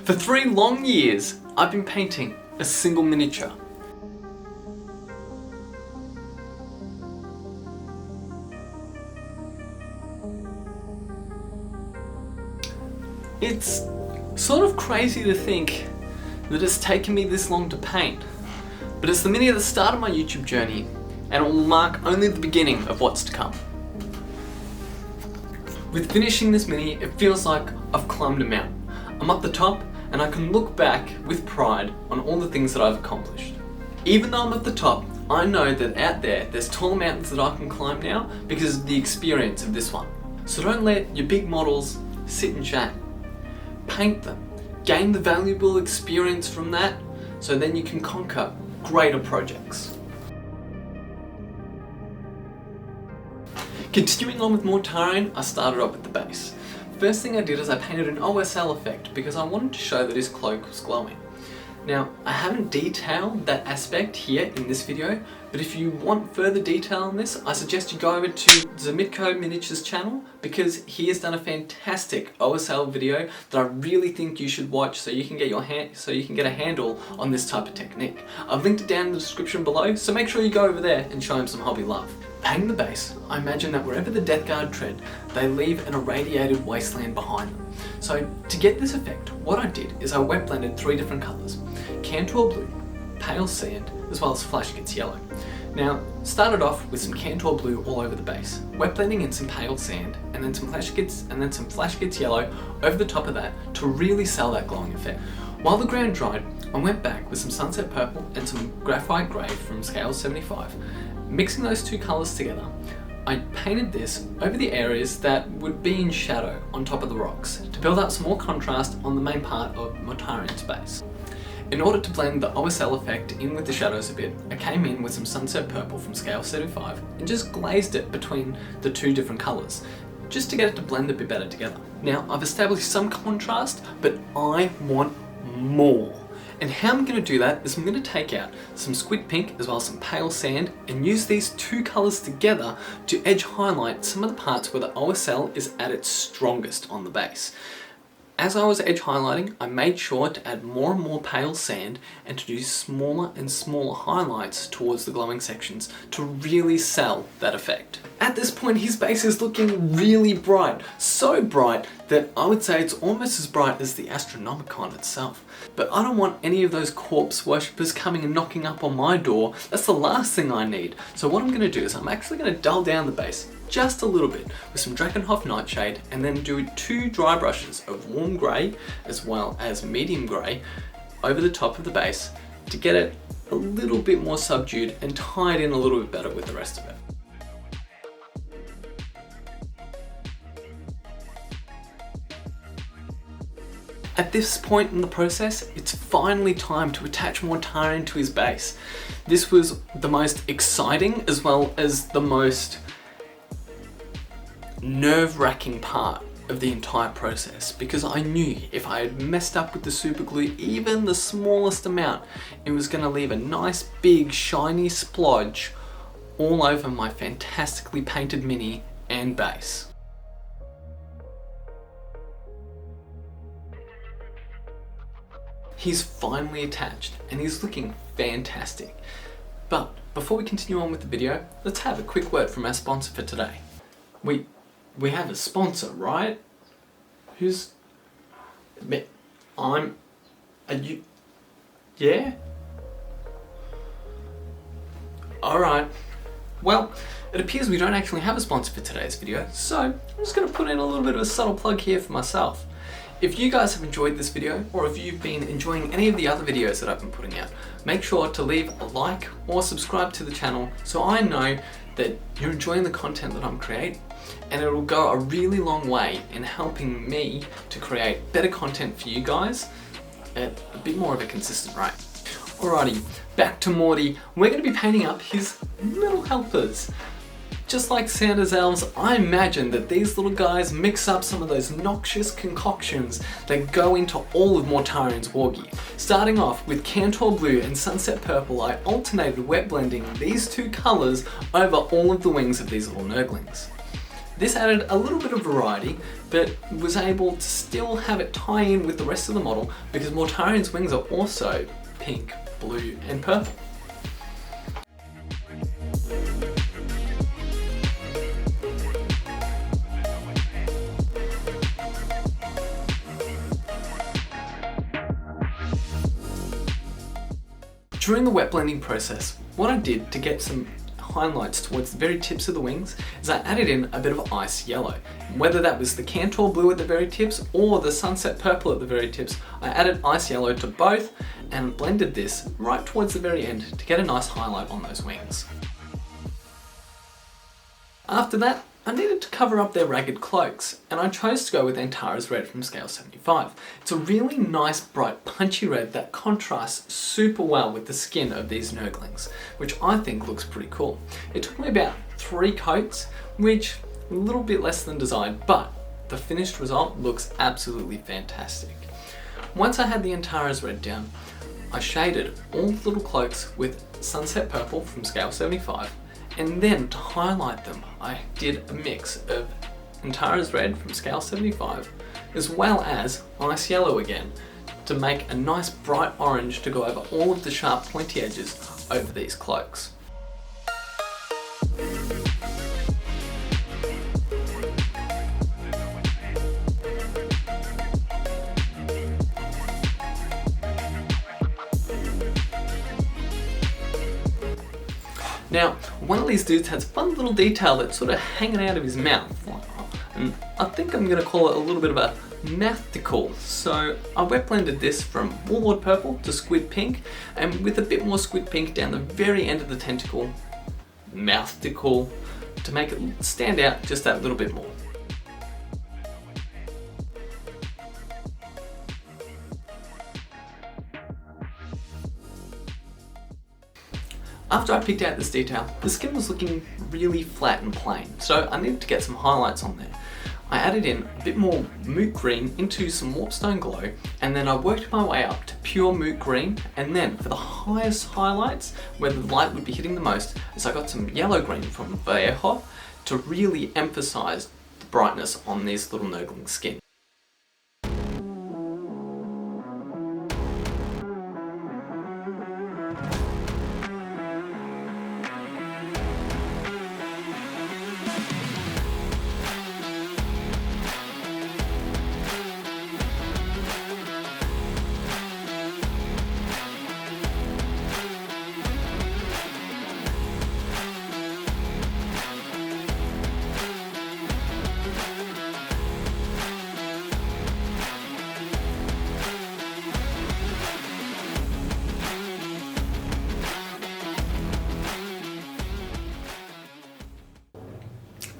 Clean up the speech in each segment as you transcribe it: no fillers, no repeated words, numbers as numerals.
For 3 long years, I've been painting a single miniature. It's sort of crazy to think that it's taken me this long to paint, but it's the mini at the start of my YouTube journey, and it will mark only the beginning of what's to come. With finishing this mini, it feels like I've climbed a mountain. I'm up the top, and I can look back with pride on all the things that I've accomplished. Even though I'm at the top, I know that out there's taller mountains that I can climb now because of the experience of this one. So don't let your big models sit in shame. Paint them, gain the valuable experience from that, so then you can conquer greater projects. Continuing on with Mortarion, I started off at the base. First thing I did is I painted an OSL effect because I wanted to show that his cloak was glowing. Now, I haven't detailed that aspect here in this video, but if you want further detail on this, I suggest you go over to Necro Miniature's channel because he has done a fantastic OSL video that I really think you should watch so you can get a handle on this type of technique. I've linked it down in the description below, so make sure you go over there and show him some hobby love. Painting the base, I imagine that wherever the Deathguard tread, they leave an irradiated wasteland behind them. So to get this effect, what I did is I wet blended 3 different colours: Kantor blue, pale sand, as well as flash gitz yellow. Now, started off with some Kantor blue all over the base, wet blending in some pale sand, and then some flash gitz yellow over the top of that to really sell that glowing effect. While the ground dried, I went back with some sunset purple and some graphite grey from scale 75. Mixing those 2 colours together, I painted this over the areas that would be in shadow on top of the rocks to build up some more contrast on the main part of Mortarion's base. In order to blend the OSL effect in with the shadows a bit, I came in with some sunset purple from scale 75 and just glazed it between the 2 different colours, just to get it to blend a bit better together. Now, I've established some contrast, but I want more. And how I'm going to do that is I'm going to take out some Squid pink as well as some pale sand and use these 2 colours together to edge highlight some of the parts where the OSL is at its strongest on the base. As I was edge highlighting, I made sure to add more and more pale sand and to do smaller and smaller highlights towards the glowing sections to really sell that effect. At this point, his base is looking really bright, so bright that I would say it's almost as bright as the Astronomicon itself. But I don't want any of those corpse worshippers coming and knocking up on my door. That's the last thing I need. So what I'm going to do is I'm actually going to dull down the base just a little bit with some Drakenhof Nightshade and then do 2 dry brushes of warm grey as well as medium grey over the top of the base to get it a little bit more subdued and tie it in a little bit better with the rest of it. At this point in the process, it's finally time to attach Mortarion to his base. This was the most exciting as well as the most nerve-wracking part of the entire process because I knew if I had messed up with the super glue even the smallest amount, it was going to leave a nice big shiny splodge all over my fantastically painted mini and base. He's finally attached and he's looking fantastic. But before we continue on with the video, let's have a quick word from our sponsor for today. We have a sponsor, right? Who's... Are you... Yeah? Alright. Well, it appears we don't actually have a sponsor for today's video, so I'm just going to put in a little bit of a subtle plug here for myself. If you guys have enjoyed this video, or if you've been enjoying any of the other videos that I've been putting out, make sure to leave a like or subscribe to the channel so I know that you're enjoying the content that I'm creating, and it will go a really long way in helping me to create better content for you guys at a bit more of a consistent rate. Alrighty, back to Morty. We're going to be painting up his little helpers. Just like Santa's elves, I imagine that these little guys mix up some of those noxious concoctions that go into all of Mortarion's war gear. Starting off with Kantor blue and sunset purple, I alternated wet blending these 2 colours over all of the wings of these little Nurglings. This added a little bit of variety, but was able to still have it tie in with the rest of the model because Mortarion's wings are also pink, blue and purple. During the wet blending process, what I did to get some highlights towards the very tips of the wings is I added in a bit of ice yellow. Whether that was the Kantor blue at the very tips or the sunset purple at the very tips, I added ice yellow to both and blended this right towards the very end to get a nice highlight on those wings. After that, I needed to cover up their ragged cloaks, and I chose to go with Antares red from scale 75. It's a really nice, bright, punchy red that contrasts super well with the skin of these Nurglings, which I think looks pretty cool. It took me about 3 coats, which a little bit less than desired, but the finished result looks absolutely fantastic. Once I had the Antares red down, I shaded all the little cloaks with sunset purple from scale 75. And then to highlight them, I did a mix of Antares red from scale 75 as well as ice yellow again to make a nice bright orange to go over all of the sharp pointy edges over these cloaks. Now, one of these dudes has a fun little detail that's sort of hanging out of his mouth, and I think I'm going to call it a little bit of a mouthticle. So I wet blended this from Warlord purple to Squid pink, and with a bit more Squid pink down the very end of the tentacle, mouthticle, to make it stand out just that little bit more. After I picked out this detail, the skin was looking really flat and plain, so I needed to get some highlights on there. I added in a bit more Moot green into some Warpstone glow, and then I worked my way up to pure Moot green, and then for the highest highlights, where the light would be hitting the most, is I got some yellow green from Vallejo to really emphasize the brightness on these little Nurgling skin.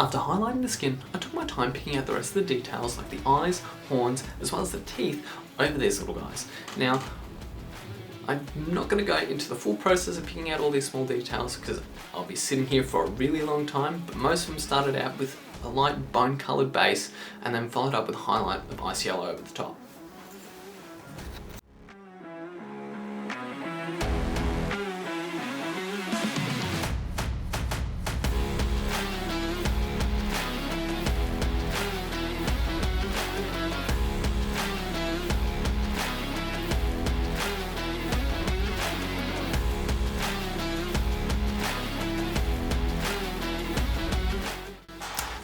After highlighting the skin, I took my time picking out the rest of the details like the eyes, horns, as well as the teeth over these little guys. Now, I'm not going to go into the full process of picking out all these small details because I'll be sitting here for a really long time, but most of them started out with a light bone coloured base and then followed up with a highlight of ice yellow over the top.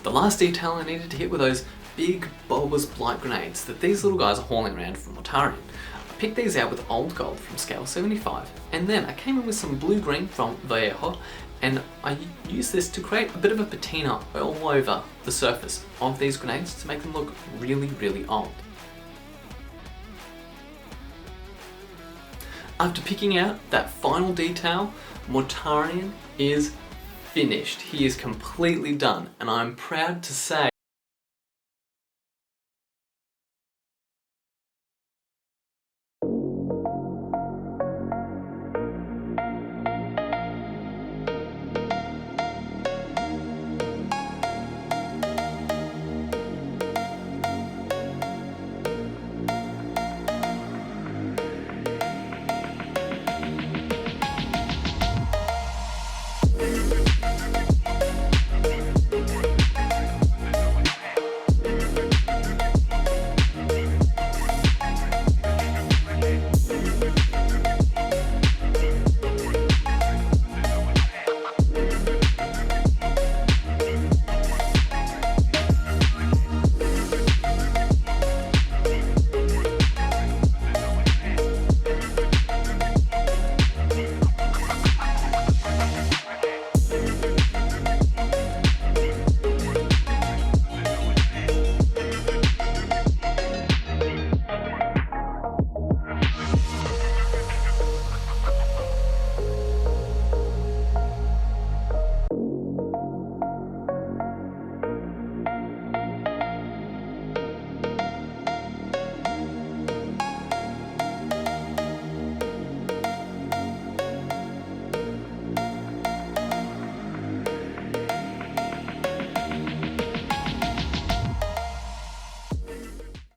The last detail I needed to hit were those big bulbous blight grenades that these little guys are hauling around from Mortarion. I picked these out with old gold from scale 75, and then I came in with some blue-green from Vallejo, and I used this to create a bit of a patina all over the surface of these grenades to make them look really, really old. After picking out that final detail, Mortarion is finished. He is completely done, and I'm proud to say